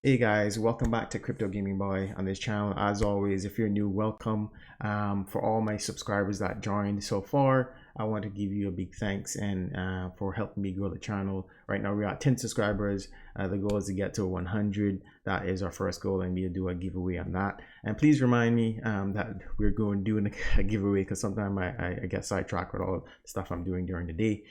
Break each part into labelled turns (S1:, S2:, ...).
S1: Hey guys, welcome back to Crypto Gaming Boy on this channel. As always, if you're new, welcome. For all my subscribers that joined so far, I want to give you a big thanks and for helping me grow the channel. Right now we're at 10 subscribers. The goal is to get to 100. That is our first goal, and we'll do a giveaway on that. And please remind me that we're going doing a giveaway, because sometimes I get sidetracked with all the stuff I'm doing during the day.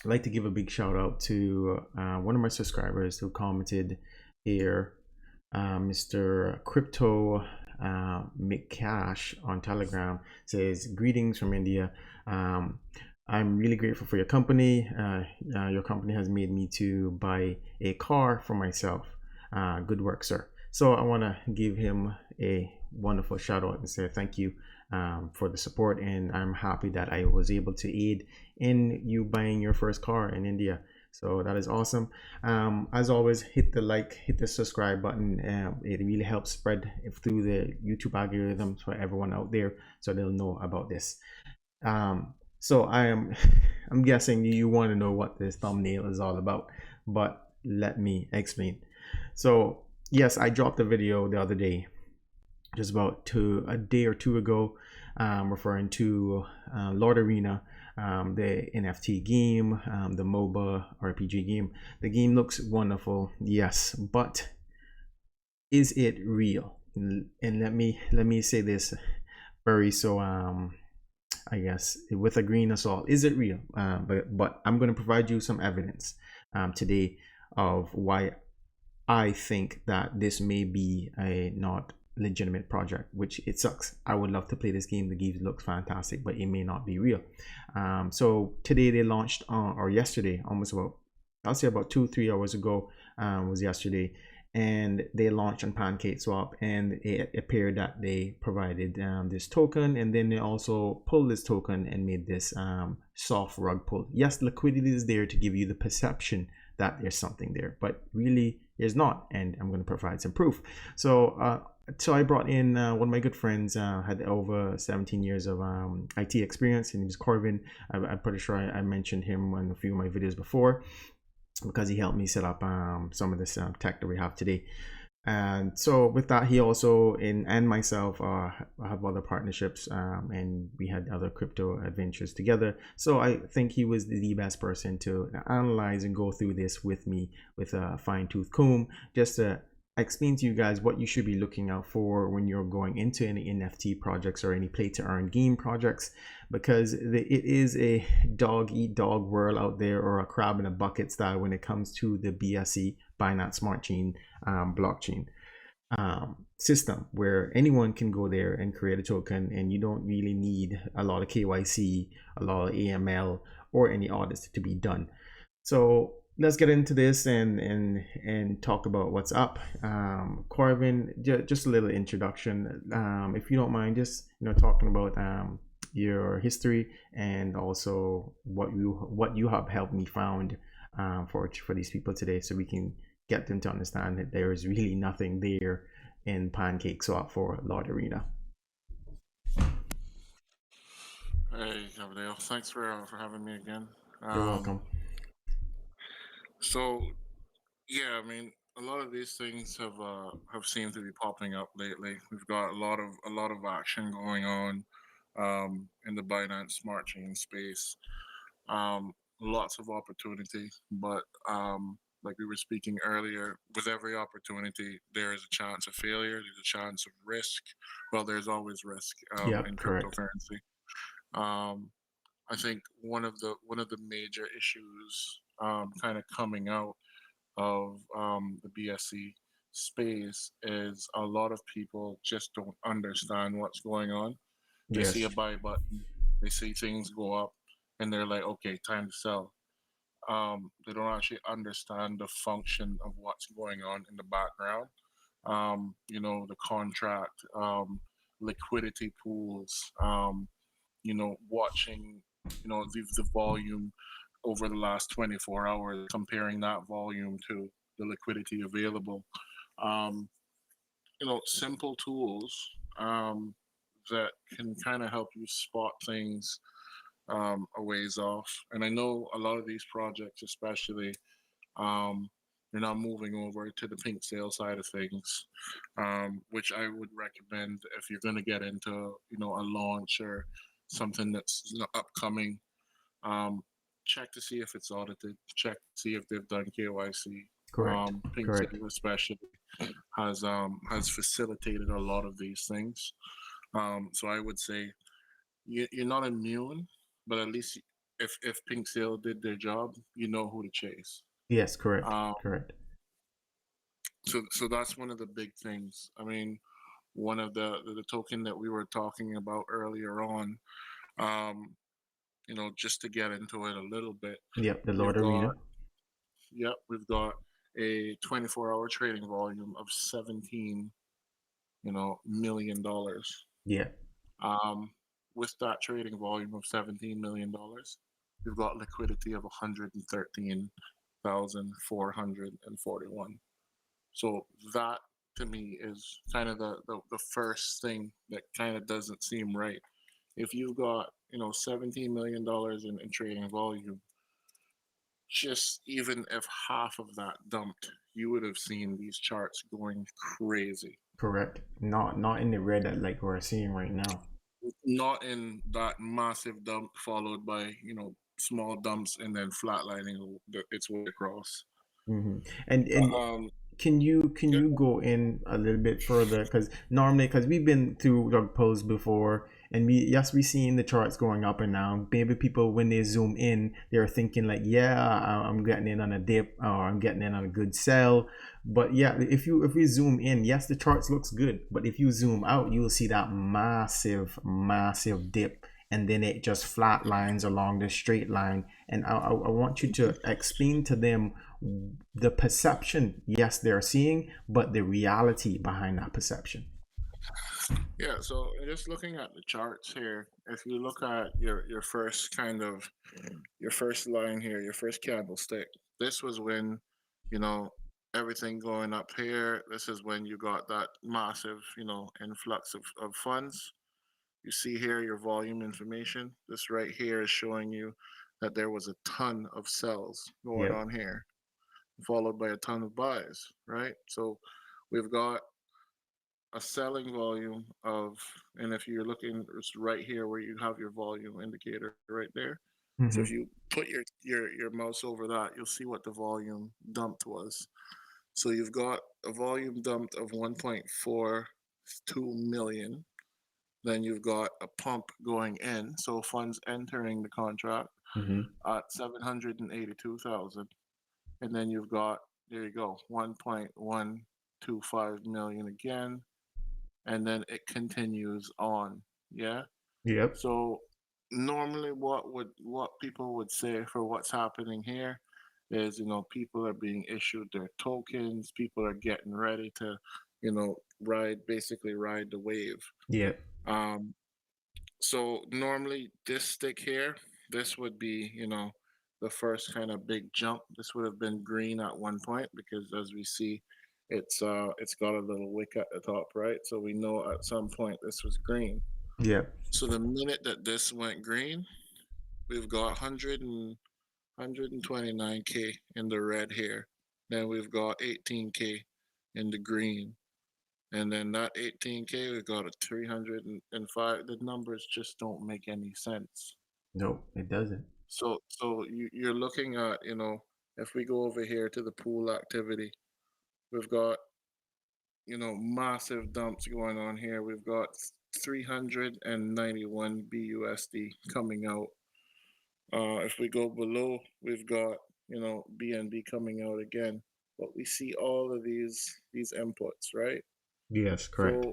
S1: I'd like to give a big shout out to one of my subscribers who commented here, Mr. Crypto McCash on Telegram. Says, greetings from India. I'm really grateful for your company. Your company has made me to buy a car for myself. Good work, sir. So I want to give him a wonderful shout out and say thank you for the support, and I'm happy that I was able to aid in you buying your first car in India. So that is awesome. As always, hit the like, hit the subscribe button. It really helps spread through the YouTube algorithm for everyone out there, so they'll know about this. So I'm guessing you want to know what this thumbnail is all about, but let me explain. So yes, I dropped a video the other day, just about a day or two ago, referring to Lord Arena, the NFT game, the MOBA RPG game. The game looks wonderful, yes, but is it real? And let me say this very I guess with a grain of salt. Is it real? But I'm going to provide you some evidence today of why I think that this may be a not legitimate project, which it sucks. I would love to play this game. The game looks fantastic, but it may not be real. So today they launched, or yesterday, almost about, I'll say about 2-3 hours ago, was yesterday, and they launched on PancakeSwap, and it appeared that they provided this token, and then they also pulled this token and made this soft rug pull. Yes, liquidity is there to give you the perception that there's something there, but really there's not, and I'm going to provide some proof. So I brought in one of my good friends, had over 17 years of IT experience, and he was Corvin. I'm pretty sure I mentioned him in a few of my videos before, because he helped me set up some of this tech that we have today. And so with that, he also and myself have other partnerships, and we had other crypto adventures together. So I think he was the best person to analyze and go through this with me with a fine-tooth comb, just to explain to you guys what you should be looking out for when you're going into any NFT projects or any play to earn game projects, because it is a dog eat dog world out there, or a crab in a bucket style, when it comes to the BSC Binance Smart Chain blockchain system, where anyone can go there and create a token, and you don't really need a lot of KYC, a lot of AML, or any audits to be done. So let's get into this and talk about what's up. Corvin, just a little introduction, if you don't mind, just talking about your history, and also what you have helped me found for these people today, so we can get them to understand that there is really nothing there in PancakeSwap for Lord Arena.
S2: Hey, Gabriel. Thanks for having me again.
S1: You're welcome.
S2: So, yeah, I mean, a lot of these things have seemed to be popping up lately. We've got a lot of action going on in the Binance Smart Chain space. Lots of opportunity, but like we were speaking earlier, with every opportunity, there is a chance of failure. There's a chance of risk. Well, there's always risk
S1: Yeah,
S2: in
S1: correct.
S2: cryptocurrency. Um, I think one of the major issues kind of coming out of the BSC space is a lot of people just don't understand what's going on. They see
S1: Yes.
S2: a buy button, they see things go up, and they're like, okay, time to sell. They don't actually understand the function of what's going on in the background. The contract, liquidity pools, watching, the volume over the last 24 hours, comparing that volume to the liquidity available. Um, Simple tools that can kind of help you spot things a ways off. And I know a lot of these projects, especially, um, You're now moving over to the pink sale side of things, which I would recommend if you're going to get into, a launch or something that's upcoming. Um, Check to see if it's audited. Check to see if they've done KYC.
S1: Correct.
S2: Pink
S1: Correct.
S2: sale especially has facilitated a lot of these things. So I would say you're not immune, but at least if Pink Sale did their job, you know who to chase.
S1: Yes, correct.
S2: Um,
S1: Correct.
S2: so that's one of the big things. I mean, one of the token that we were talking about earlier on. Um, just to get into it a little bit,
S1: Yep, the
S2: we've
S1: Lord
S2: got
S1: Arena.
S2: we've got a 24-hour trading volume of 17, $1 million.
S1: Yeah.
S2: Um, with that trading volume of $17 million, we've got liquidity of 113,441. So that to me is kind of the first thing that kind of doesn't seem right. If you've got $17 million in trading volume, just even if half of that dumped, you would have seen these charts going crazy.
S1: Correct. Not in the red that like we're seeing right now.
S2: Not in that massive dump followed by small dumps and then flatlining its way across.
S1: And
S2: Um, yeah,
S1: can you go in a little bit further, because normally, because we've been through rug pulls before, and we seen the charts going up and down. Maybe people, when they zoom in, they're thinking like, yeah, I'm getting in on a dip, or I'm getting in on a good sell. But yeah, if we zoom in, yes, the charts looks good, but if you zoom out, you'll see that massive dip, and then it just flat lines along the straight line. And I want you to explain to them the perception, yes, they're seeing, but the reality behind that perception.
S2: yeah. So just looking at the charts here, if you look at your first your first line here, your first candlestick, this was when you know everything going up here. This is when you got that massive influx of funds. You see here your volume information. This right here is showing you that there was a ton of sells going
S1: Yep.
S2: on here, followed by a ton of buys, right? So we've got a selling volume of, and if you're looking, it's right here where you have your volume indicator right there. So if
S1: Mm-hmm.
S2: you put your mouse over that, you'll see what the volume dumped was. So you've got a volume dumped of 1.42 million. Then you've got a pump going in, so funds entering the contract
S1: Mm-hmm.
S2: at 782,000, and then you've got, there you go, 1.125 million again, and then it continues on. Yeah.
S1: Yep.
S2: So normally, what people would say for what's happening here is, people are being issued their tokens, people are getting ready to, basically ride the wave.
S1: Yep.
S2: Um, So normally this stick here, this would be, the first kind of big jump. This would have been green at one point because as we see, it's got a little wick at the top, right? So we know at some point this was green.
S1: Yep.
S2: So the minute that this went green, we've got 129K in the red here. Then we've got 18K in the green. And then that 18K, we got a 305. The numbers just don't make any sense.
S1: Nope, it doesn't.
S2: So you're looking at, if we go over here to the pool activity, we've got, massive dumps going on here. We've got 391 BUSD coming out. If we go below, we've got, BNB coming out again. But we see all of these inputs, right?
S1: Yes, correct.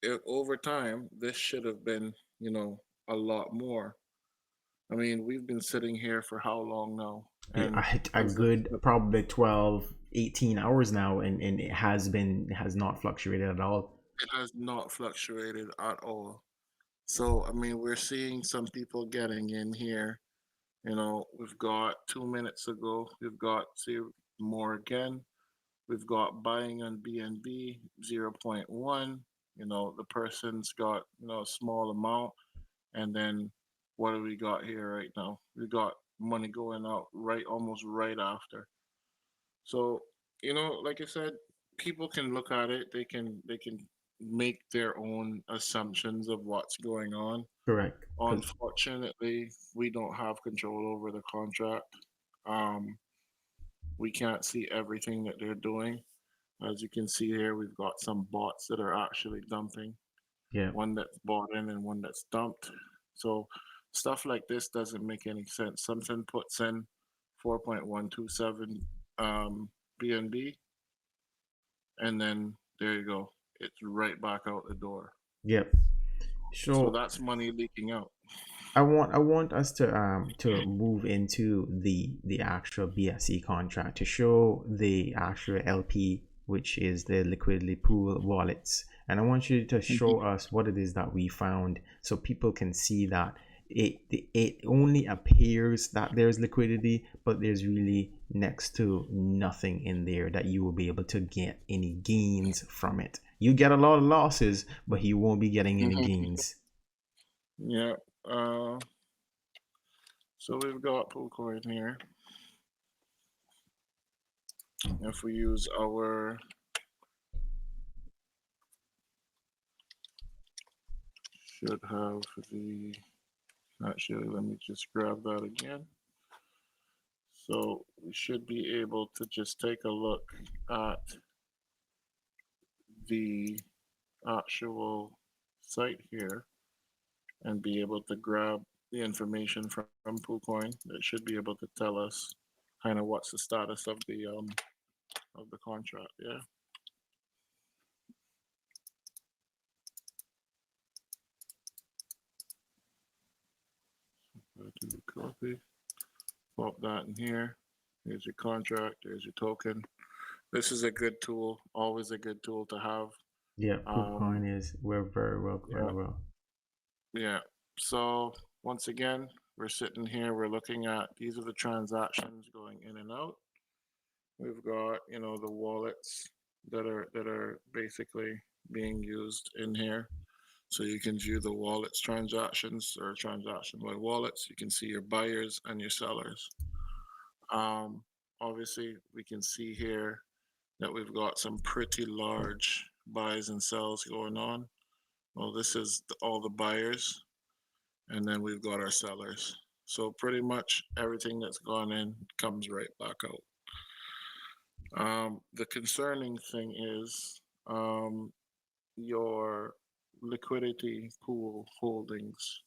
S2: So over time, this should have been, a lot more. I mean, we've been sitting here for how long now?
S1: Yeah,
S2: And
S1: I hit a
S2: has
S1: good probably 12, 18 hours now, and it has not fluctuated at all.
S2: it has not fluctuated at all. So, I mean, we're seeing some people getting in here. We've got 2 minutes ago, we've got see more again. We've got buying on BNB 0.1. The person's got, a small amount. And then what do we got here right now? We got money going out right almost right after. So, like I said, people can look at it. They can make their own assumptions of what's going on.
S1: Correct.
S2: Unfortunately, we don't have control over the contract. Um, we can't see everything that they're doing. As you can see here, we've got some bots that are actually dumping,
S1: Yeah.
S2: one that's bought in and one that's dumped. So stuff like this doesn't make any sense. Something puts in 4.127 BNB, and then there you go. It's right back out the door.
S1: Yep.
S2: So
S1: So
S2: that's money leaking out.
S1: I want us to move into the actual BSC contract to show the actual LP, which is the liquidity pool wallets. And I want you to show us what it is that we found so people can see that it only appears that there's liquidity, but there's really next to nothing in there that you will be able to get any gains from it. You get a lot of losses, but you won't be getting any gains.
S2: Yeah. Uh, so we've got Poolcoin here. If we use our should have the actually let me just grab that again. So we should be able to just take a look at the actual site here and be able to grab the information from PooCoin that should be able to tell us kind of what's the status of the contract. Yeah. Do copy. Pop that in here. Here's your contract. There's your token. This is a good tool. Always a good tool to have.
S1: Yeah,
S2: Um,
S1: Poopcoin is we're very well,
S2: yeah,
S1: very well.
S2: yeah. So once again, we're sitting here. We're looking at these are the transactions going in and out. We've got the wallets that are basically being used in here. So you can view the wallets transactions or transaction by wallets. You can see your buyers and your sellers. Um, Obviously, we can see here that we've got some pretty large buys and sells going on. Well, this is all the buyers, and then we've got our sellers. So pretty much everything that's gone in comes right back out. The concerning thing is your liquidity pool holdings.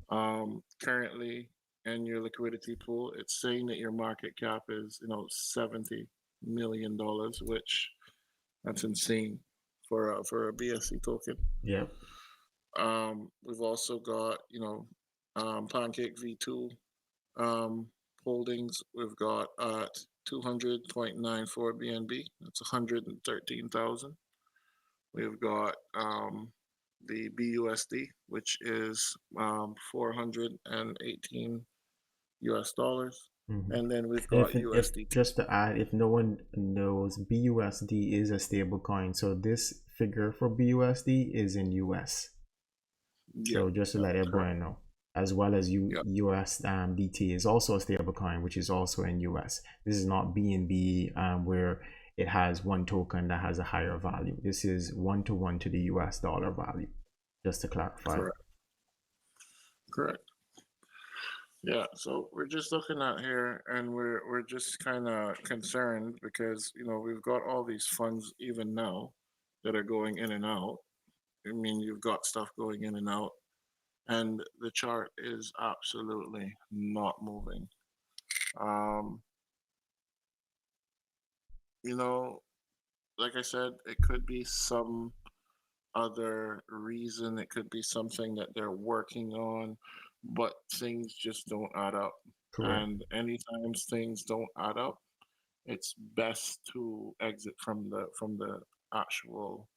S2: Currently, in your liquidity pool, it's saying that your market cap is, $70 million, which that's insane for a BSC token.
S1: Yep.
S2: We've also got, Pancake V2 um, holdings. We've got at 200.94 BNB. That's 113,000. We've got the BUSD, which is 418 US dollars.
S1: Hmm.
S2: And then we've
S1: If
S2: got
S1: if
S2: USDT.
S1: just to add, if no one knows, BUSD is a stable coin. So this figure for BUSD is in US.
S2: Yep,
S1: So just to
S2: yep,
S1: let
S2: correct.
S1: everyone know, as well as
S2: Yep,
S1: US DT is also a stable coin, which is also in US. This is not BNB where it has one token that has a higher value. This is 1 to 1 to the US dollar value. Just to clarify.
S2: correct, correct. Yeah, so we're just looking at here, and we're just kind of concerned because we've got all these funds even now that are going in and out. I mean, you've got stuff going in and out, and the chart is absolutely not moving. Um, you know, like I said, it could be some other reason. It could be something that they're working on, but things just don't add up.
S1: Correct.
S2: And anytime things don't add up, it's best to exit from the actual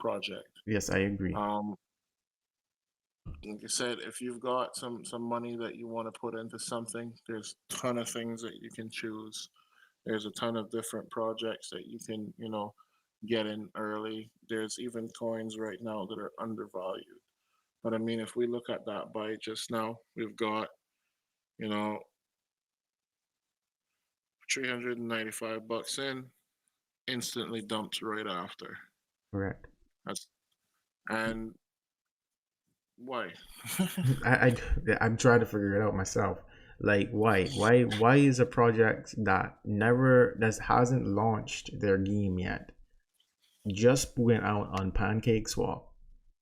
S2: project.
S1: Yes, I agree.
S2: Um, like I said, if you've got some money that you want to put into something, there's a ton of things that you can choose. There's a ton of different projects that you can get in early. There's even coins right now that are undervalued. But I mean, if we look at that buy just now, we've got you know $395 in, instantly dumped right after.
S1: Correct.
S2: That's and why?
S1: I, I'm trying to figure it out myself. Like, why is a project that hasn't launched their game yet just went out on Pancake Swap,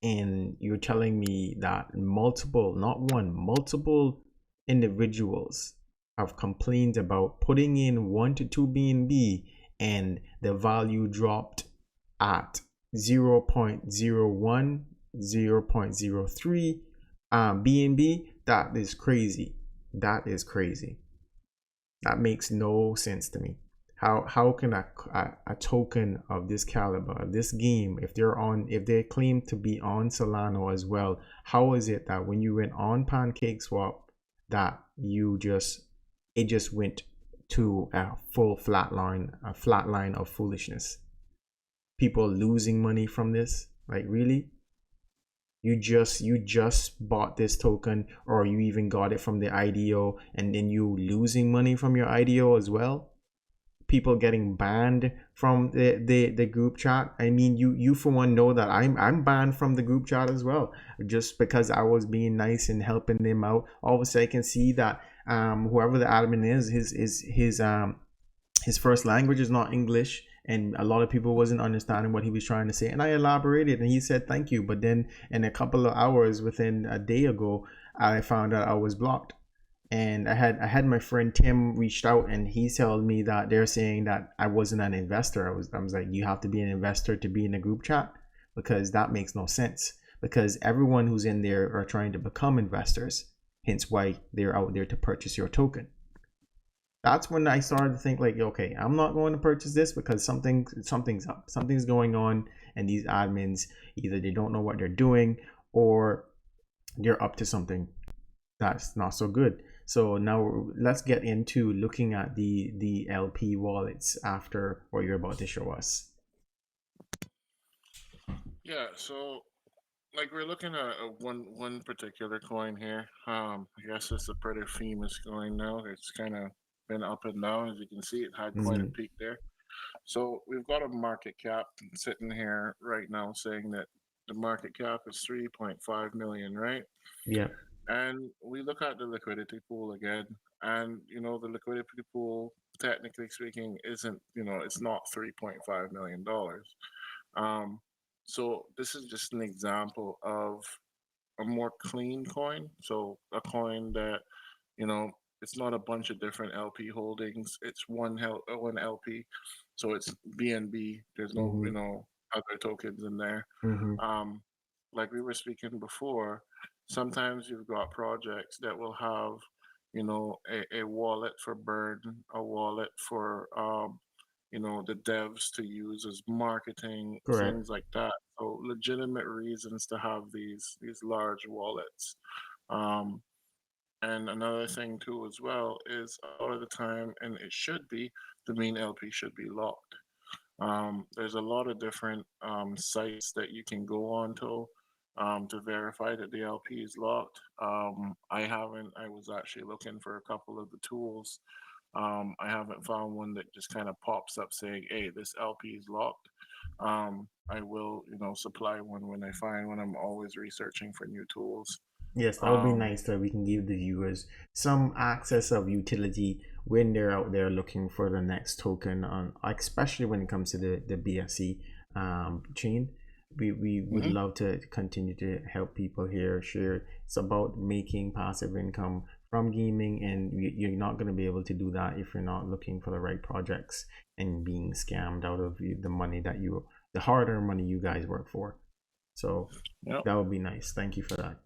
S1: and you're telling me that multiple, not one, multiple individuals have complained about putting in 1 to 2 BNB and the value dropped at 0.01, 0.03 BNB? That is crazy. That is crazy. That makes no sense to me. How can a token of this caliber, of this game, if they claim to be on Solano as well, how is it that when you went on Pancake Swap that it just went to a full flat line of foolishness? People losing money from this? Like, really? You just bought this token, or you even got it from the IDO, and then you losing money from your IDO as well? People getting banned from the group chat. I mean, you for one know that I'm banned from the group chat as well, just because I was being nice and helping them out. All of a sudden I can see that whoever the admin is, his first language is not English, and a lot of people wasn't understanding what he was trying to say, and I elaborated and he said thank you, but then in a couple of hours, within a day ago, I found out I was blocked. And I had my friend Tim reached out, and he told me that they're saying that I wasn't an investor. I was like, you have to be an investor to be in a group chat, because that makes no sense, because everyone who's in there are trying to become investors, hence why they're out there to purchase your token. That's when I started to think, like, okay, I'm not going to purchase this, because something's up, something's going on, and these admins, either they don't know what they're doing, or they're up to something that's not so good. So now let's get into looking at the LP wallets after what you're about to show us.
S2: Yeah, so like we're looking at one particular coin here. I guess it's a pretty famous coin now. It's kind of been up and down, as you can see. It had quite a
S1: Mm-hmm.
S2: peak there. So we've got a market cap sitting here right now saying that the market cap is 3.5 million, right?
S1: Yeah.
S2: And we look at the liquidity pool again, and the liquidity pool, technically speaking, isn't, it's not $3.5 million. Um, so this is just an example of a more clean coin. So a coin that, you know, it's not a bunch of different LP holdings. It's one LP. So it's BNB. There's no,
S1: Mm-hmm.
S2: other tokens in there.
S1: Mm-hmm.
S2: Um, like we were speaking before, sometimes you've got projects that will have, a wallet for burn, a wallet for the devs to use as marketing,
S1: Correct.
S2: things like that. So legitimate reasons to have these large wallets. Um, and another thing too as well is a lot of the time, and it should be, the main LP should be locked. There's a lot of different sites that you can go on to verify that the LP is locked. I haven't. I was actually looking for a couple of the tools. I haven't found one that just kind of pops up saying, "Hey, this LP is locked." I will, supply one when I find one. I'm always researching for new tools.
S1: Yes, that would be
S2: Um,
S1: nice, that we can give the viewers some access of utility when they're out there looking for the next token on, especially when it comes to the BSC chain. We would
S2: mhm.
S1: love to continue to help people here share. It's about making passive income from gaming, and you're not going to be able to do that if you're not looking for the right projects and being scammed out of the money the hard-earned money you guys work for. So
S2: Yep.
S1: that would be nice. Thank you for that.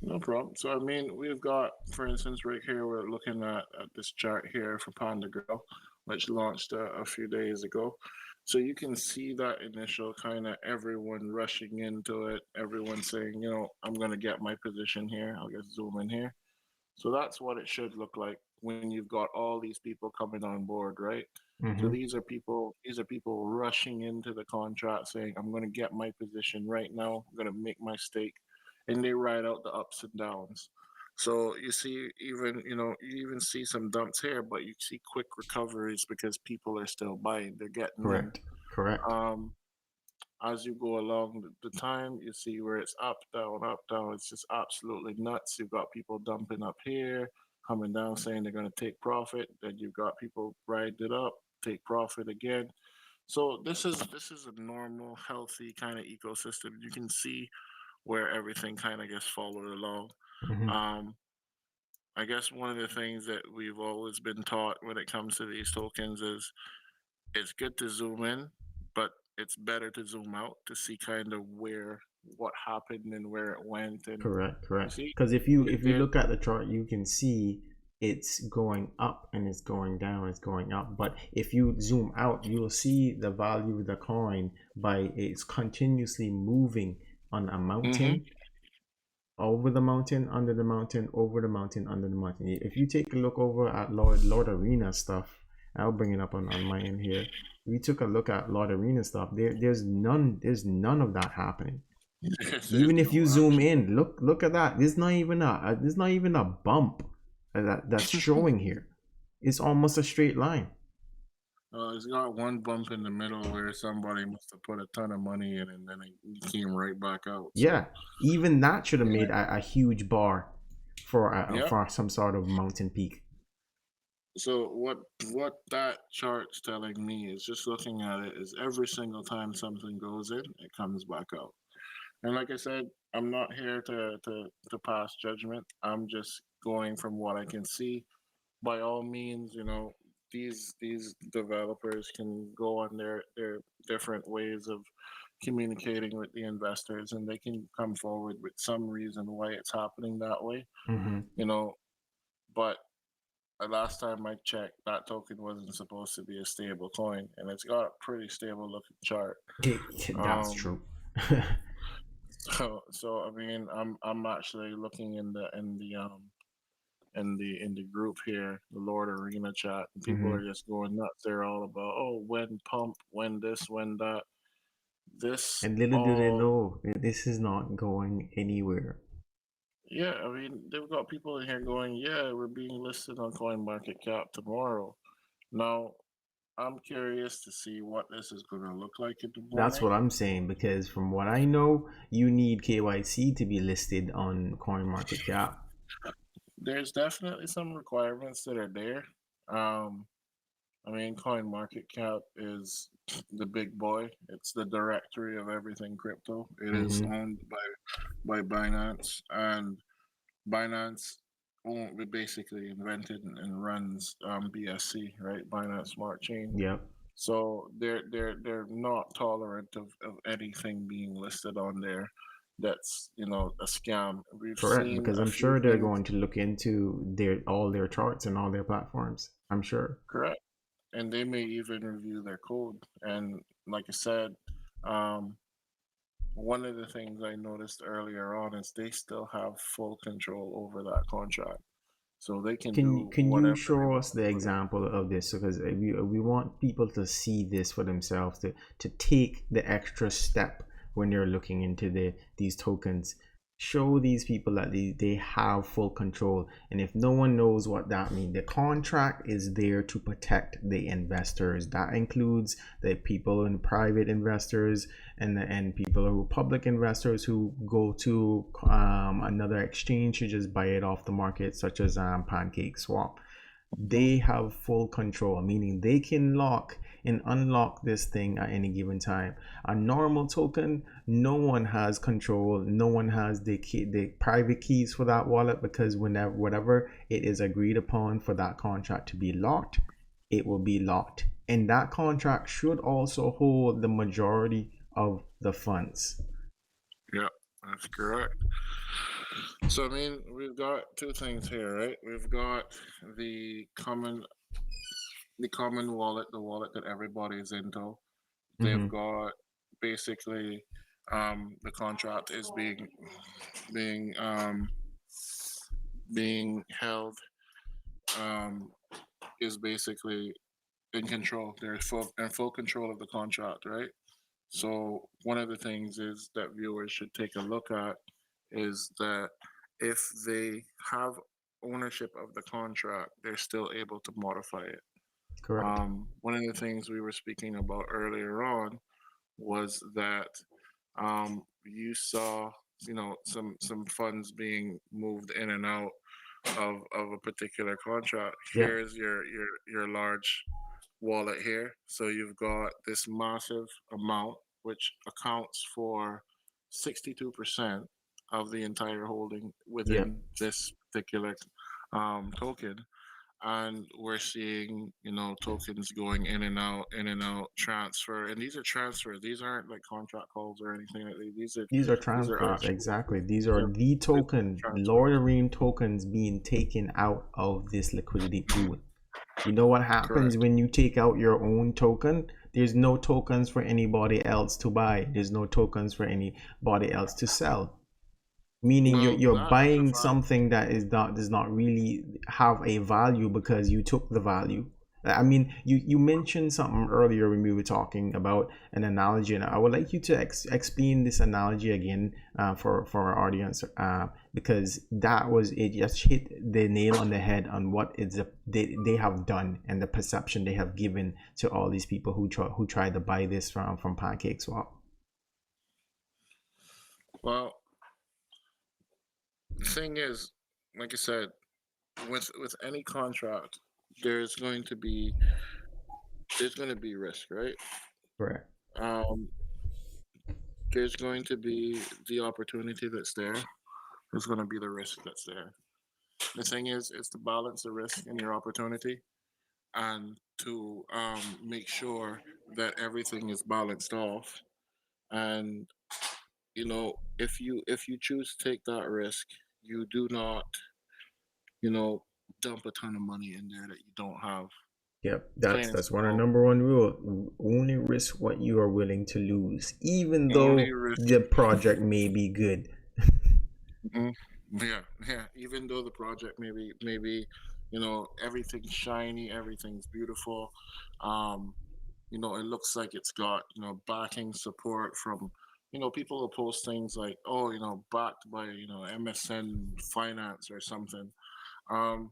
S2: No problem. So, I mean, we've got, for instance, right here, we're looking at this chart here for Panda Girl, which launched a few days ago. So you can see that initial kind of everyone rushing into it, everyone saying, I'm going to get my position here. I'll just zoom in here. So that's what it should look like when you've got all these people coming on board, right? So
S1: Mm-hmm.
S2: these are people rushing into the contract saying, I'm going to get my position right now. I'm going to make my stake, and they ride out the ups and downs. So you see, even you even see some dumps here, but you see quick recoveries because people are still buying. They're getting in.
S1: Correct. Correct.
S2: Um, as you go along the time, you see where it's up, down, up, down. It's just absolutely nuts. You've got people dumping up here, coming down, saying they're going to take profit. Then you've got people ride it up, take profit again. So this is a normal, healthy kind of ecosystem. You can see where everything kind of gets followed along.
S1: Hmm.
S2: Um, I guess one of the things that we've always been taught when it comes to these tokens is it's good to zoom in, but it's better to zoom out to see kind of where what happened and where it went. And
S1: Correct.
S2: you
S1: Correct.
S2: see,
S1: Because if you
S2: there.
S1: look at the chart, you can see it's going up and it's going down, it's going up. But if you zoom out, you'll see the value of the coin by it's continuously moving on a
S2: Mm-hmm.
S1: mountain, over the mountain, under the mountain, over the mountain, under the mountain. If you take a look over at Lord Arena stuff, I'll bring it up on my end here. We took a look at Lord Arena stuff. There's none of that happening.
S2: There's
S1: Even if
S2: no
S1: you zoom
S2: action.
S1: in, look at that. There's not even a bump that's showing here. It's almost a straight line.
S2: It's got one bump in the middle where somebody must have put a ton of money in, and then it came right back out.
S1: Yeah,
S2: So
S1: even that should have
S2: yeah,
S1: made a huge bar
S2: yeah.
S1: for some sort of mountain peak.
S2: So what that chart's telling me is just looking at it is every single time something goes in, it comes back out. And like I said, I'm not here to pass judgment. I'm just going from what I can see. By all means, these developers can go on their different ways of communicating with the investors, and they can come forward with some reason why it's happening that way.
S1: Hmm.
S2: You know, but last time I checked, that token wasn't supposed to be a stable coin, and it's got a pretty stable looking chart.
S1: That's
S2: Um,
S1: true.
S2: so I mean, I'm actually looking in the group here, the Lord Arena chat, and people
S1: Hmm.
S2: are just going nuts. They're all about, oh, when pump, when this, when that. This
S1: And little do they
S2: all,
S1: know that this is not going anywhere.
S2: yeah. I mean, they've got people in here going, yeah, we're being listed on CoinMarketCap tomorrow. Now, I'm curious to see what this is going to look like in the
S1: That's
S2: morning.
S1: what I'm saying because from what I know, you need KYC to be listed on CoinMarketCap.
S2: There's definitely some requirements that are there. Um, I mean, CoinMarketCap is the big boy. It's the directory of everything crypto. It is
S1: Hmm.
S2: owned by Binance, and Binance basically invented and runs BSC, right? Binance Smart Chain.
S1: Yep.
S2: So they're not tolerant of anything being listed on there that's a scam. We've
S1: Correct,
S2: seen
S1: because
S2: a
S1: I'm
S2: few
S1: sure they're
S2: things.
S1: going to look into all their charts and all their platforms. I'm sure.
S2: Correct. And they may even review their code. And like I said, um, one of the things I noticed earlier on is they still have full control over that contract, so they can
S1: Can you
S2: do
S1: can you
S2: whatever they
S1: show us
S2: want
S1: the
S2: with it.
S1: example of this? Because we want people to see this for themselves, to take the extra step when they're looking into these tokens. Show these people that they have full control. And if no one knows what that means, the contract is there to protect the investors. That includes the people and private investors and people who public investors who go to another exchange to just buy it off the market, such as Pancake Swap.
S2: Mhm.
S1: They have full control, meaning they can lock and unlock this thing at any given time. A normal token, no one has control, no one has the private keys for that wallet, because whenever whatever it is agreed upon for that contract to be locked, it will be locked, and that contract should also hold the majority of the funds.
S2: Yeah, that's correct. So I mean, we've got two things here, right? We've got the common the common wallet, the wallet that everybody is into. They've
S1: Mm-hmm.
S2: got basically the contract is being um, being held um, is basically in control. They're in full control of the contract, right? So one of the things is that viewers should take a look at is that if they have ownership of the contract, they're still able to modify it.
S1: Correct.
S2: One of the things we were speaking about earlier on was that you saw, some funds being moved in and out of a particular contract.
S1: Yeah.
S2: Here's your large wallet here. So you've got this massive amount, which accounts for 62% of the entire holding
S1: Yeah.
S2: within this particular token. And we're seeing, tokens going in and out, transfer. And these are transfers. These aren't like contract calls or anything like that.
S1: These are
S2: These are
S1: transfers,
S2: actual
S1: exactly. These
S2: these
S1: are
S2: are
S1: the
S2: business
S1: token, Lord
S2: transfers.
S1: of Ream tokens being taken out of this liquidity pool. You know what happens
S2: Correct.
S1: when you take out your own token? There's no tokens for anybody else to buy. There's no tokens for anybody else to sell. Meaning
S2: Well,
S1: you're
S2: that's a
S1: buying
S2: fact.
S1: something that is not does not really have a value because you took the value. I mean, you mentioned something earlier when we were talking about an analogy, and I would like you to explain this analogy again for our audience, because that was it. Just hit the nail on the head on what they have done and the perception they have given to all these people who tried to buy this from Pancake Swap.
S2: Well, the thing is, like I said, with any contract, there's going to be there's going to be risk, right?
S1: Correct.
S2: Um, there's going to be the opportunity that's there. There's going to be the risk that's there. The thing is to balance the risk and your opportunity, and to make sure that everything is balanced off. And if you choose to take that risk, you do not, you know, dump a ton of money in there that you don't have.
S1: Yep,
S2: Plain and
S1: that's one of our
S2: simple.
S1: number one rule. Only risk what you are willing to lose, even
S2: Only
S1: though
S2: risk.
S1: the project may be good.
S2: Mhm. Yeah, yeah. Even though the project maybe, everything's shiny, everything's beautiful. Um, it looks like it's got, backing support from, people will post things like, oh, backed by, MSN Finance or something. Um,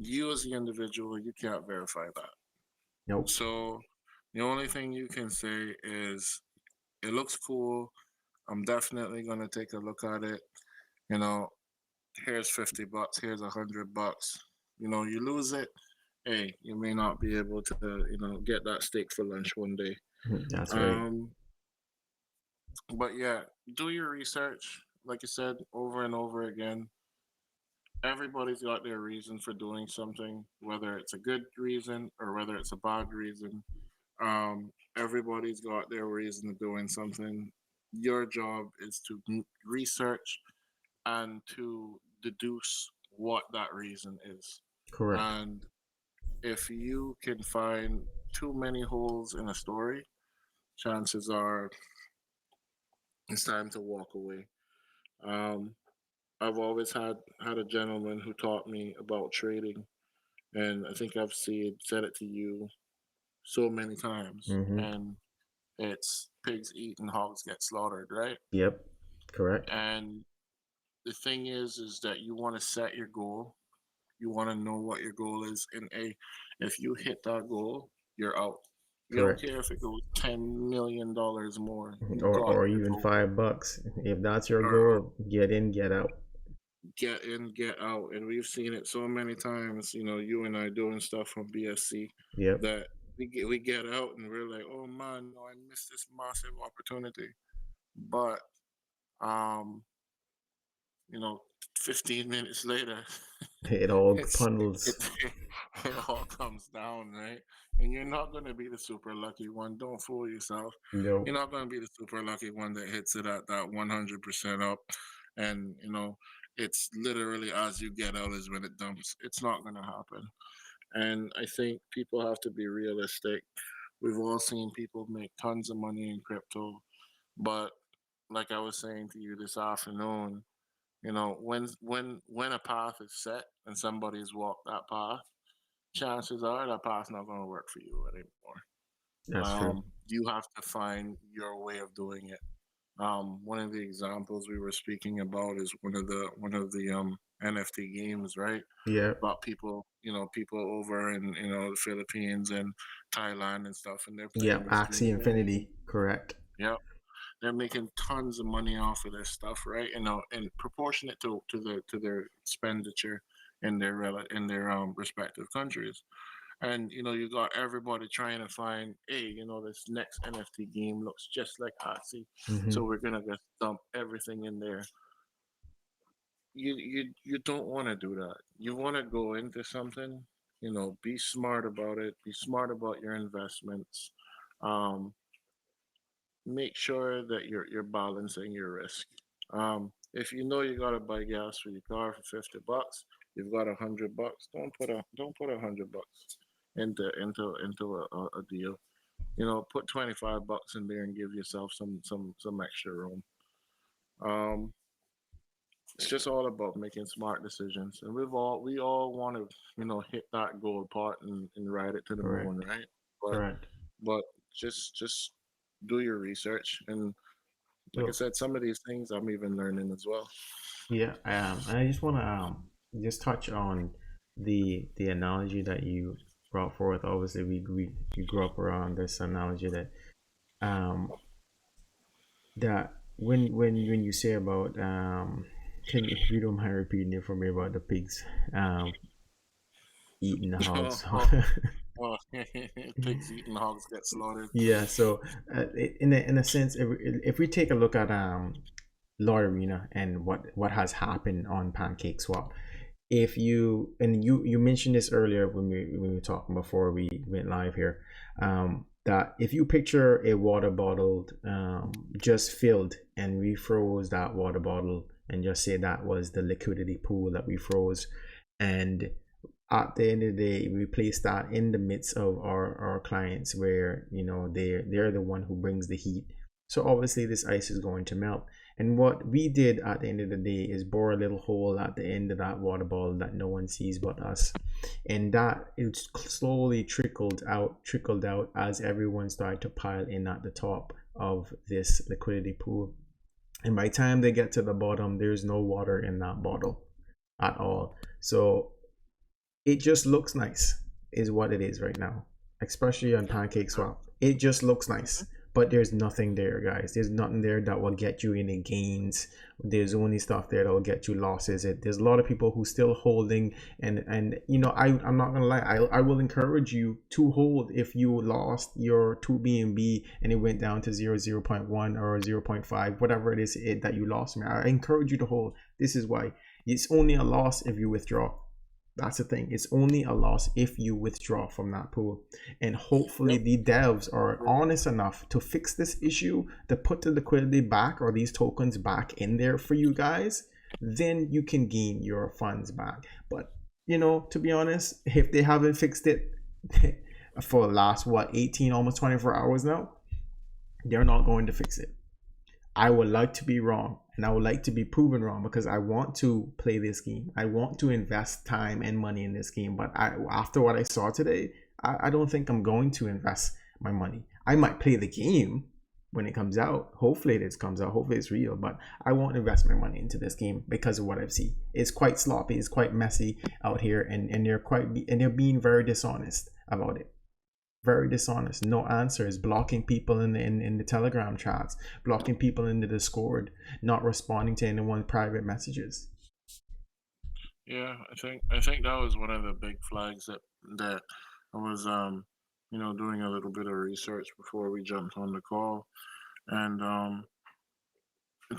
S2: you as the individual, you can't verify that.
S1: Nope.
S2: So the only thing you can say is it looks cool. I'm definitely gonna take a look at it. You know, here's $50, here's $100. You lose it. Hey, you may not be able to, get that steak for lunch one day.
S1: That's right.
S2: Um, but yeah, do your research. Like I said, over and over again. Everybody's got their reason for doing something, whether it's a good reason or whether it's a bad reason. Everybody's got their reason of doing something. Your job is to research and to deduce what that reason is.
S1: Correct.
S2: And if you can find too many holes in a story, chances are it's time to walk away. Um, I've always had a gentleman who taught me about trading, and I think I've said it to you so many times.
S1: Mm-hmm.
S2: And it's pigs eat and hogs get slaughtered, right?
S1: Yep. Correct.
S2: And the thing is that you want to set your goal. You want to know what your goal is, and if you hit that goal, you're out. You don't
S1: Correct.
S2: care if it goes $10 million more. You got
S1: Or
S2: your
S1: even
S2: goal,
S1: $5. If that's your
S2: or
S1: goal, get in, get out.
S2: get in, get out. And we've seen it so many times. You and I doing stuff from BSC
S1: Yep.
S2: that we get out and we're like, oh man, no, I missed this massive opportunity. But um, you know, 15 minutes later,
S1: It all
S2: it's it,
S1: puddles.
S2: it all comes down, right? And you're not going to be the super lucky one. Don't fool yourself. You're
S1: Nope.
S2: not going to be the super lucky one that hits it at that 100% up. And, it's literally as you get out is when it dumps. It's not going to happen. And I think people have to be realistic. We've all seen people make tons of money in crypto, but like I was saying to you this afternoon, when a path is set and somebody's walked that path, chances are that path's not going to work for you anymore.
S1: That's true.
S2: You have to find your way of doing it. One of the examples we were speaking about is one of the NFT games, right?
S1: Yeah.
S2: About people, people over in the Philippines and Thailand and stuff, and they're
S1: Yeah.
S2: playing this
S1: Axie
S2: game, and they're making
S1: Infinity. Correct.
S2: yeah, they're making tons of money off of this stuff, right? And proportionate to their expenditure in their respective countries. And you got everybody trying to find, hey, this next NFT game looks just like Axie,
S1: Mm-hmm.
S2: so we're gonna just dump everything in there. You don't want to do that. You want to go into something, be smart about it, be smart about your investments. Um, Make sure that you're balancing your risk. If you know you gotta buy gas for your car for $50, you've got $100. Don't put $100 into a deal. Put 25 bucks in there and give yourself some extra room. Um, it's just all about making smart decisions, and we all want to hit that goal part and ride it to the moon,
S1: Correct.
S2: right? But
S1: Correct.
S2: but just do your research, and like I
S1: Look.
S2: said, some of these things I'm even learning as well.
S1: Yeah. And I just want to just touch on the analogy that you brought forth. Obviously, we grew up around this analogy that um when you say about can you, if you don't mind repeating it for me about the pigs eating the
S2: oh,
S1: hogs.
S2: oh, oh. Pigs eating hogs get slaughtered.
S1: Yeah, so in a sense, if we take a look at Lorena and what has happened on Pancake Swap, if you and you mentioned this earlier when we were talking before we went live here, that if you picture a water bottle just filled and we froze that water bottle and just say that was the liquidity pool that we froze, and at the end of the day we place that in the midst of our clients where they're the one who brings the heat, so obviously this ice is going to melt. And what we did at the end of the day is bore a little hole at the end of that water bottle that no one sees but us, and that it slowly trickled out as everyone started to pile in at the top of this liquidity pool, and by the time they get to the bottom there's no water in that bottle at all. So it just looks nice is what it is right now, especially on
S2: Yep.
S1: Pancake
S2: Yep.
S1: Swap. It just looks
S2: Mhm.
S1: nice, but there's nothing there, guys. There's nothing there that will get you any gains. There's only stuff there that will get you losses. There's a lot of people who still holding, and I'm not gonna lie, I will encourage you to hold if you lost your 2 BNB and it went down to 0.1 or 0.5, whatever it is that you lost. Man, I encourage you to hold. This is why it's only a loss if you withdraw. That's the thing. It's only a loss if you withdraw from that pool. And hopefully
S2: Yep.
S1: the devs are
S2: Agree.
S1: honest enough to fix this issue, to put the liquidity back or these tokens back in there for you guys. Then you can gain your funds back. But to be honest, if they haven't fixed it for the last 18, almost 24 hours now, they're not going to fix it. I would like to be wrong and I would like to be proven wrong because I want to play this game. I want to invest time and money in this game. But after what I saw today, I don't think I'm going to invest my money. I might play the game when it comes out. Hopefully this comes out. Hopefully it's real. But I won't invest my money into this game because of what I've seen. It's quite sloppy. It's quite messy out here, and they're being very dishonest about it. Very dishonest, no answers, blocking people in the Telegram chats, blocking people in the Discord, not responding to anyone's private messages.
S2: Yeah, I think that was one of the big flags that I was doing a little bit of research before we jumped on the call, and I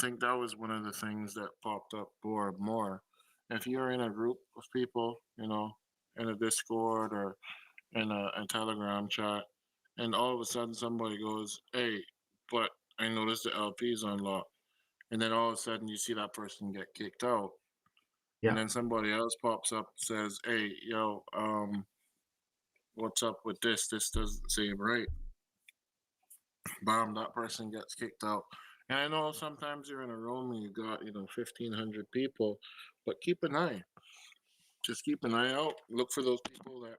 S2: think that was one of the things that popped up more and more. If you're in a group of people, in a Discord or in a Telegram chat, and all of a sudden somebody goes, "Hey, but I noticed the LP is unlocked," and then all of a sudden you see that person get kicked out, and
S1: Yeah.
S2: then somebody else pops up and says, "Hey, yo, what's up with this? This doesn't seem right." Bam, that person gets kicked out. And I know sometimes you're in a room and you got 1,500 people, but keep an eye. Just keep an eye out. Look for those people that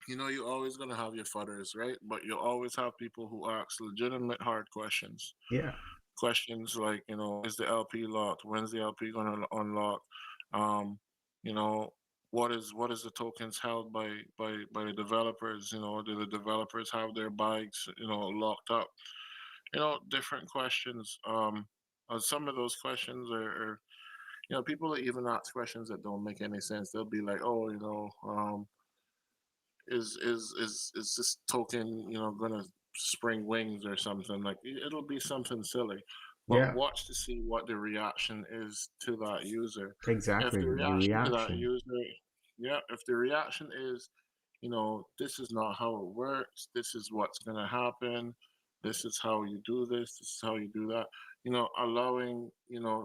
S2: You always gonna have your fudders, right? But you always have people who ask legitimate hard questions.
S1: Yeah.
S2: Questions like, is the LP locked? When's the LP gonna unlock? Um, you know, what is the tokens held by the developers? Do the developers have their bags, locked up? Different questions. Some of those questions are people even ask questions that don't make any sense. They'll be like, oh, is this token gonna spring wings or something? Like it'll be something silly, but
S1: Yeah.
S2: watch to see what the reaction is to that user. If
S1: Exactly.
S2: the
S1: The
S2: reaction to that
S1: reaction.
S2: user, yeah, if the reaction is, this is not how it works, this is what's gonna happen, this is how you do this is how you do that, allowing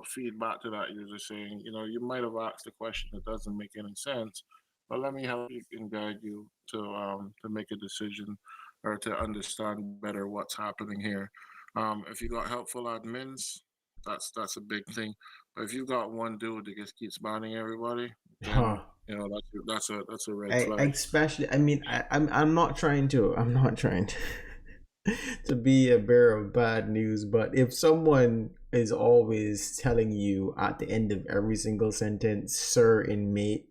S2: feedback to that user, saying, you might have asked a question that doesn't make any sense, but let me help you and guide you to make a decision or to understand better what's happening here. If you got helpful admins, that's a big thing. But if you got one dude that just keeps banning everybody, then
S1: Huh.
S2: that's a red flag.
S1: Especially, I mean, I'm not trying to, to be a bearer of bad news, but if someone is always telling you at the end of every single sentence, sir and mate,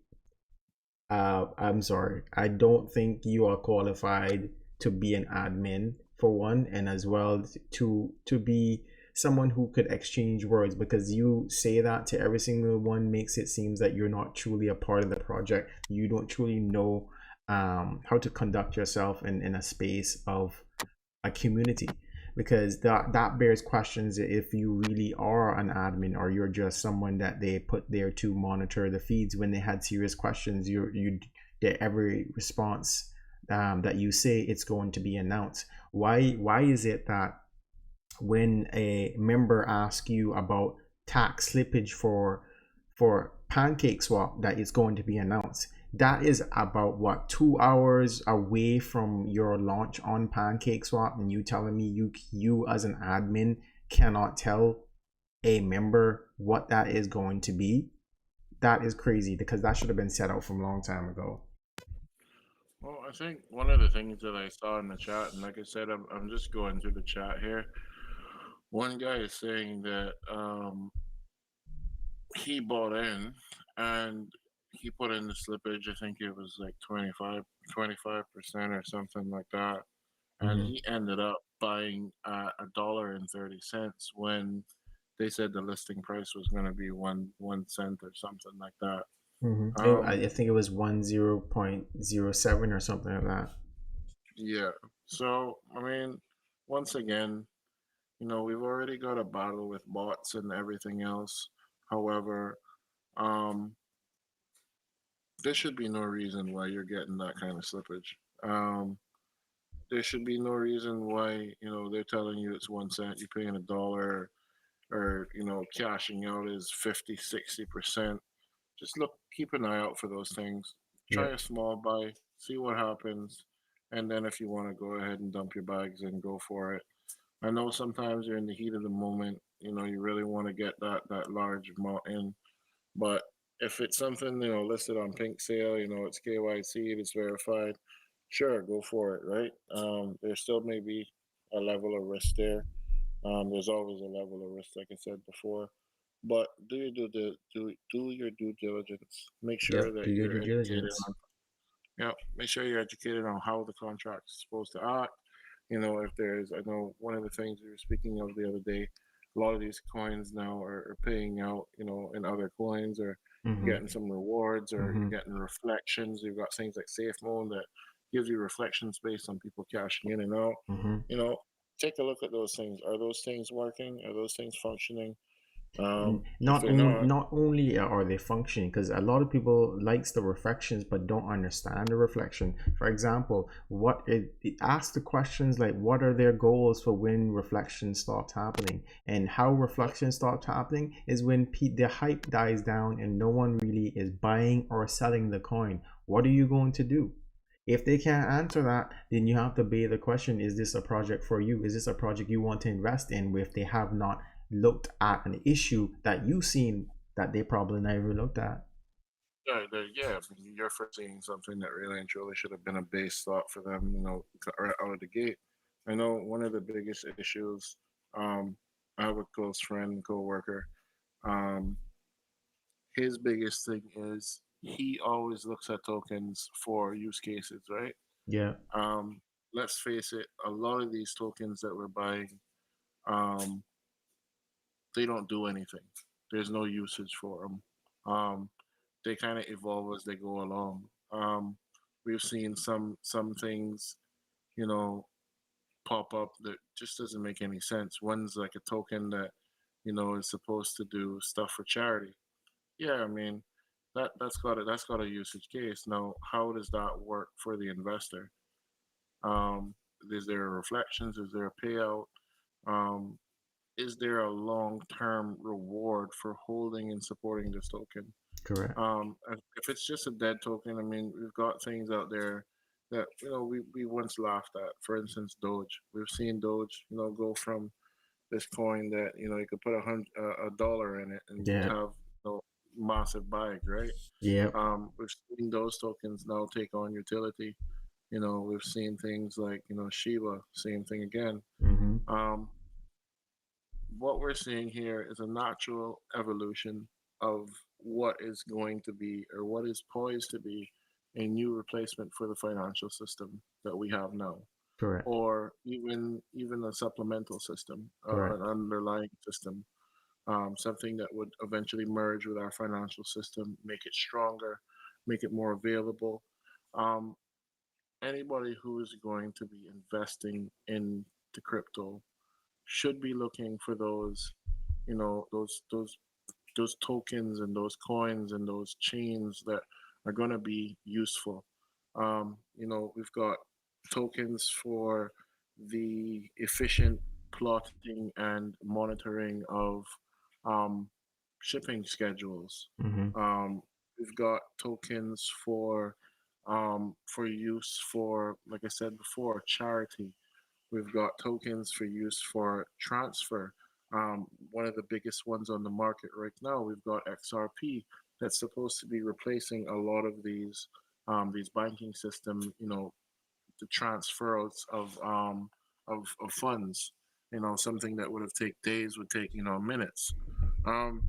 S1: I'm sorry, I don't think you are qualified to be an admin for one, and as well to be someone who could exchange words, because you say that to every single one makes it seems that you're not truly a part of the project. You don't truly know how to conduct yourself in a space of a community, because that bears questions if you really are an admin or you're just someone that they put there to monitor the feeds. When they had serious questions, their every response that you say, it's going to be announced. Why is it that when a member asks you about tax slippage for pancake swap, that is going to be announced? That is about what, 2 hours away from your launch on pancake swap, and you telling me you as an admin cannot tell a member what that is going to be? That is crazy, because that should have been set out from a long time ago.
S2: Well, I think one of the things that I saw in the chat, and like I said, I'm just going through the chat here. One guy is saying that he bought in and he put in the slippage. I think it was like 25% or something like that. And
S1: Mm-hmm.
S2: he ended up buying at $1.30 when they said the listing price was going to be one cent or something like that.
S1: Mm-hmm.
S2: Um,
S1: I think it was 10.07 or something like that.
S2: yeah. So I mean, once again, we've already got a battle with bots and everything else. However, um, there should be no reason why you're getting that kind of slippage. Um, there should be no reason why they're telling you it's 1 cent, you're paying $1, or cashing out is 50, 60%. Just keep an eye out for those things. Try
S1: Yep.
S2: a small buy, see what happens, and then if you want to go ahead and dump your bags and go for it. I know sometimes you're in the heat of the moment, you really want to get that large amount in, but if it's something listed on Pink Sale, it's KYC, it's verified, sure, go for it, right? There still may be a level of risk there. There's always a level of risk, like I said before, but do your due diligence. Make sure
S1: Yep. Do
S2: that
S1: your
S2: you're
S1: due
S2: educated
S1: diligence.
S2: on. Yeah, make sure you're educated on how the contract is supposed to act. If there's, I know one of the things we were speaking of the other day, a lot of these coins now are paying out, in other coins, or you're
S1: Mm-hmm.
S2: getting some rewards, or
S1: Mm-hmm.
S2: you're getting reflections. You've got things like Safe Moon that gives you reflections based on people cashing in and out.
S1: Mm-hmm.
S2: You know, take a look at those things. Are those things working? Are those things functioning? If they're not,
S1: Not only are they functioning, because a lot of people likes the reflections but don't understand the reflection. For example, it asks the questions like, what are their goals for when reflection stops happening? And how reflection stops happening is when the hype dies down and no one really is buying or selling the coin. What are you going to do? If they can't answer that, then you have to be the question: is this a project for you? Is this a project you want to invest in? If they have not looked at an issue that you've seen that they probably never looked at.
S2: Yeah. I mean, you're foreseeing something that really and truly should have been a base thought for them, right out of the gate. I know one of the biggest issues. Um, I have a close friend, coworker. Um, his biggest thing is he always looks at tokens for use cases, right?
S1: Yeah.
S2: Um, let's face it, a lot of these tokens that we're buying, um, they don't do anything. There's no usage for them. They kind of evolve as they go along. We've seen some things, you know, pop up that just doesn't make any sense. One's like a token that, is supposed to do stuff for charity. Yeah, I mean, that's got a usage case. Now, how does that work for the investor? Um, is there reflections? Is there a payout? Um, is there a long-term reward for holding and supporting this token?
S1: Correct.
S2: If it's just a dead token, I mean, we've got things out there that we once laughed at. For instance, Doge. We've seen Doge, go from this coin that you could put a dollar in it and you'd
S1: Yeah.
S2: have massive bags, right?
S1: Yeah.
S2: We've seen those tokens now take on utility. We've seen things like Shiba, same thing again.
S1: Mm-hmm.
S2: Um, what we're seeing here is a natural evolution of what is going to be or what is poised to be a new replacement for the financial system that we have now,
S1: Correct.
S2: or even a supplemental system, an
S1: Correct.
S2: underlying system, something that would eventually merge with our financial system, make it stronger, make it more available. Um, Anybody who is going to be investing in the crypto should be looking for those, those tokens and those coins and those chains that are going to be useful. We've got tokens for the efficient plotting and monitoring of um, shipping schedules.
S1: Mm-hmm.
S2: Um, we've got tokens for use for, like I said before, charity. We've got tokens for use for transfer. One of the biggest ones on the market right now, we've got XRP that's supposed to be replacing a lot of these banking system, the transfers of funds. Something that would have take days would take minutes. Um,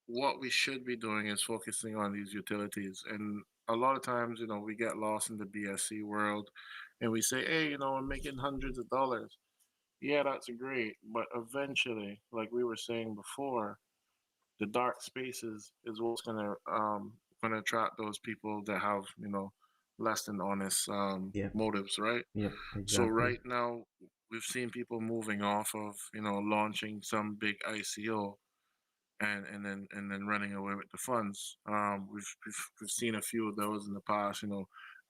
S2: what we should be doing is focusing on these utilities. And a lot of times, we get lost in the BSC world and we say, hey, I'm making hundreds of dollars. Yeah, that's great. But eventually, like we were saying before, the dark spaces is what's gonna attract those people that have, less than honest
S1: Yeah.
S2: motives, right?
S1: Yeah.
S2: So
S1: Exactly.
S2: right now we've seen people moving off of, launching some big ICO and then running away with the funds. We've seen a few of those in the past.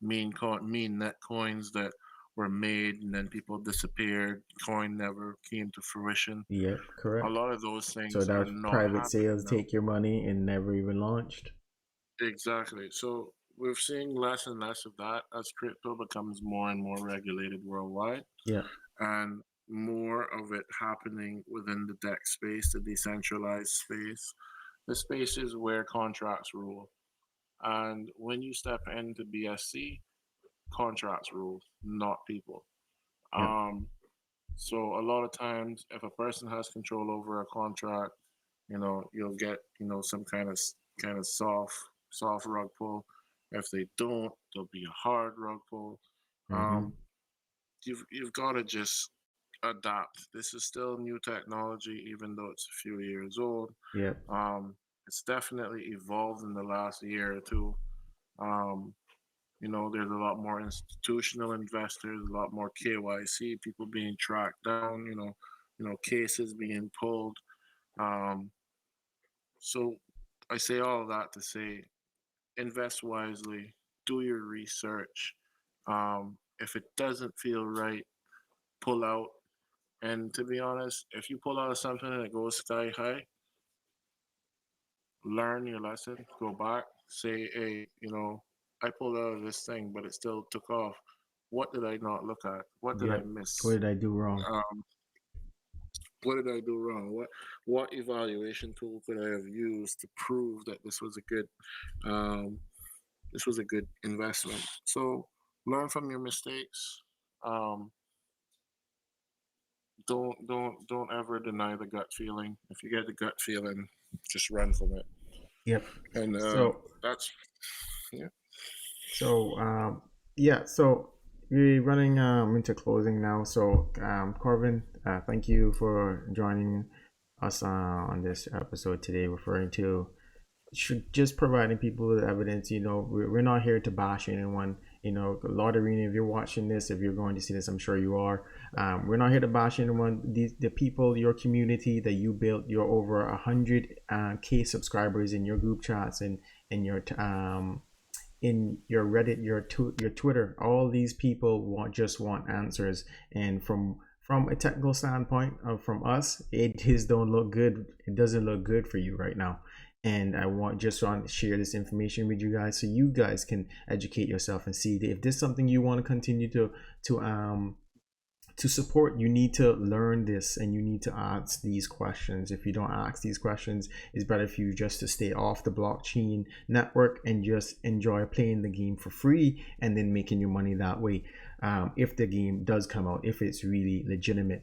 S2: Mean net coins that were made and then people disappeared. Coin never came to fruition.
S1: Yeah.
S2: A
S1: Correct.
S2: lot of those
S1: So
S2: things
S1: that
S2: are
S1: was
S2: not
S1: private
S2: happening
S1: sales
S2: now.
S1: take your money and never even launched.
S2: Exactly. So we're seeing less and less of that as crypto becomes more and more regulated worldwide,
S1: Yeah.
S2: and more of it happening within the DEX space, the decentralized space, the spaces where contracts rule. And when you step into BSC, contracts rule, not people.
S1: Yeah.
S2: Um, so a lot of times, if a person has control over a contract, you'll get some kind of soft rug pull. If they don't, there'll be a hard rug pull.
S1: Mm-hmm.
S2: Um, you've got to just adapt. This is still new technology, even though it's a few years old.
S1: Yeah.
S2: It's definitely evolved in the last year or two. Um, there's a lot more institutional investors, a lot more KYC, people being tracked down, cases being pulled. Um, so I say all of that to say invest wisely, do your research. If it doesn't feel right, pull out. And to be honest, if you pull out of something and it goes sky high, learn your lesson, go back, say, hey, I pulled out of this thing, but it still took off. What did I not look at? What did I
S1: Yep. What
S2: miss?
S1: did I do wrong?
S2: Um, what did I do wrong? What evaluation tool could I have used to prove that um, this was a good investment? So learn from your mistakes. Um, don't ever deny the gut feeling. If you get the gut feeling, just run from it.
S1: Yep.
S2: And
S1: So
S2: that's yeah.
S1: So yeah, so we're running into closing now. So Corbin, thank you for joining us on this episode today, referring to just providing people with evidence. You know, we're not here to bash anyone. You know, Lord Arena, if you're watching this, if you're going to see this, I'm sure you are. We're not here to bash anyone. The people, your community that you built, your over 100K subscribers in your group chats and your in your Reddit, your Twitter, all these people just want answers. And from a technical standpoint, from us, it just don't look good. It doesn't look good for you right now. And I want to share this information with you guys so you guys can educate yourself and see if this is something you want to continue to support. You need to learn this and you need to ask these questions. If you don't ask these questions, it's better for you just to stay off the blockchain network and just enjoy playing the game for free and then making your money that way. If the game does come out, if it's really legitimate.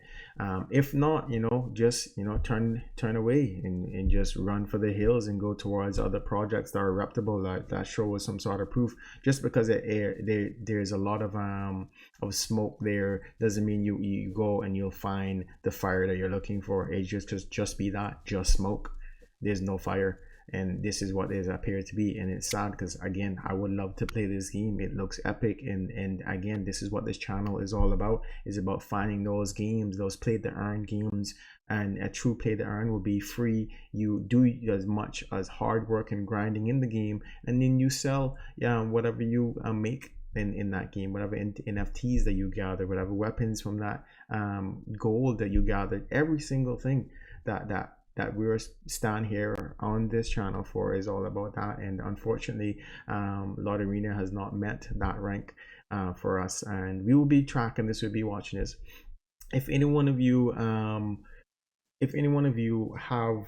S1: If not, just turn away and just run for the hills and go towards other projects that are reputable, that show us some sort of proof. Just because there's a lot of smoke there doesn't mean you go and you'll find the fire that you're looking for. It's just be that, just smoke. There's no fire. And this is what it appears to be, and it's sad because again, I would love to play this game. It looks epic, and again, this is what this channel is all about. Is about finding those games, those play to earn games. And a true play to earn will be free. You do as much as hard work and grinding in the game, and then you sell whatever you make in that game, whatever NFTs that you gather, whatever weapons from that gold that you gathered. Every single thing that we're stand here on this channel for is all about that. And unfortunately, Lord Arena has not met that rank for us, and we will be tracking this. We'll be watching this. If any one of you have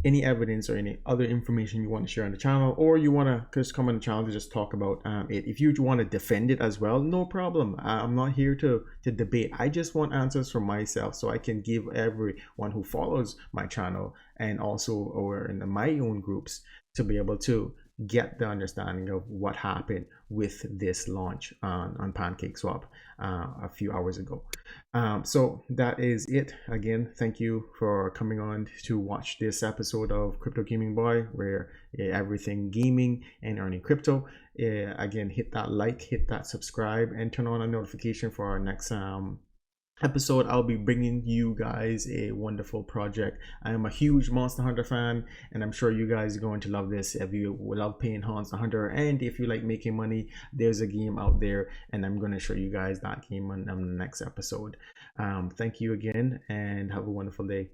S1: any evidence or any other information you want to share on the channel, or you want to just come on the channel to just talk about it, if you want to defend it as well, no problem. I'm not here to debate. I just want answers from myself so I can give everyone who follows my channel and also or in my own groups to be able to get the understanding of what happened with this launch on PancakeSwap a few hours ago. So that is it. Again, thank you for coming on to watch this episode of Crypto Gaming Boy, where everything gaming and earning crypto. Again, hit that like, hit that subscribe, and turn on a notification for our next episode. I'll be bringing you guys a wonderful project. I am a huge Monster Hunter fan, and I'm sure you guys are going to love this. If you love playing Monster Hunter, and if you like making money, there's a game out there, and I'm going to show you guys that game on the next episode. Thank you again, and have a wonderful day.